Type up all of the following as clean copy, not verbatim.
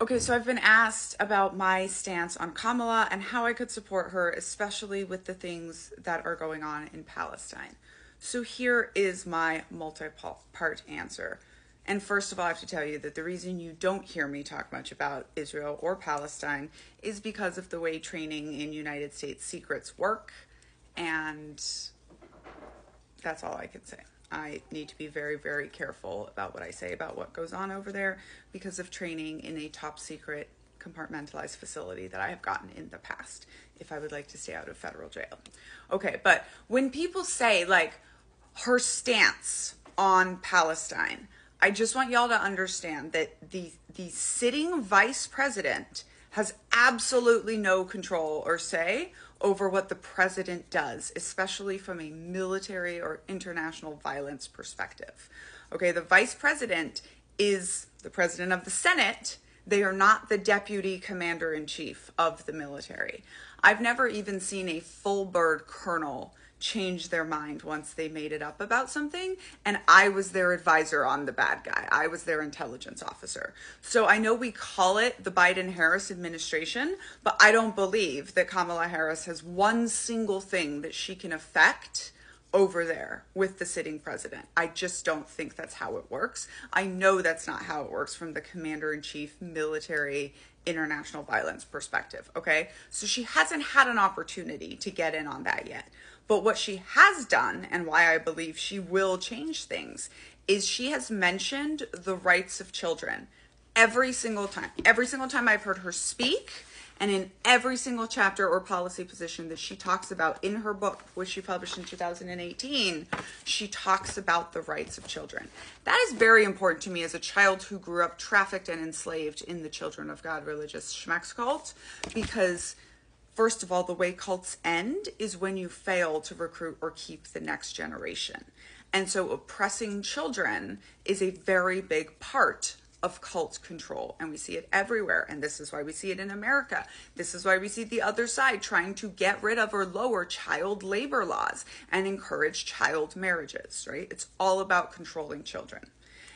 Okay, so I've been asked about my stance on Kamala and how I could support her, especially with the things that are going on in Palestine. So here is my multi-part answer. And first of all, I have to tell you that the reason you don't hear me talk much about Israel or Palestine is because of the way training in United States secrets work, and that's all I can say. I need to be very, very careful about what I say about what goes on over there because of training in a top secret compartmentalized facility that I have gotten in the past if I would like to stay out of federal jail. Okay, but when people say like her stance on Palestine, I just want y'all to understand that the sitting vice president has absolutely no control or say over what the president does, especially from a military or international violence perspective. Okay, the vice president is the president of the Senate. They are not the deputy commander in chief of the military. I've never even seen a full bird colonel change their mind once they made it up about something, and I was their advisor on the bad guy. I was their intelligence officer. So I know we call it the Biden-Harris administration, but I don't believe that Kamala Harris has one single thing that she can affect over there with the sitting president. I just don't think that's how it works. I know that's not how it works from the commander-in-chief military international violence perspective, okay? So she hasn't had an opportunity to get in on that yet. But what she has done, and why I believe she will change things, is she has mentioned the rights of children every single time. Every single time I've heard her speak, and in every single chapter or policy position that she talks about in her book, which she published in 2018, she talks about the rights of children. That is very important to me as a child who grew up trafficked and enslaved in the Children of God religious Schmex cult, because first of all, the way cults end is when you fail to recruit or keep the next generation. And so oppressing children is a very big part of cult control, and we see it everywhere. And this is why we see it in America. This is why we see the other side trying to get rid of or lower child labor laws and encourage child marriages, right? It's all about controlling children.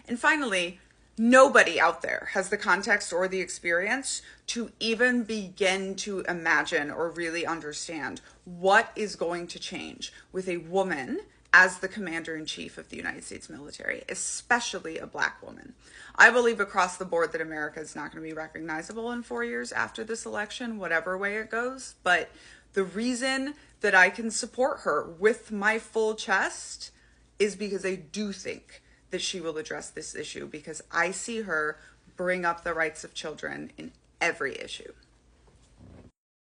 And finally, nobody out there has the context or the experience to even begin to imagine or really understand what is going to change with a woman as the commander-in-chief of the United States military, especially a Black woman. I believe across the board that America is not going to be recognizable in 4 years after this election, whatever way it goes. But the reason that I can support her with my full chest is because I do think that she will address this issue, because I see her bring up the rights of children in every issue.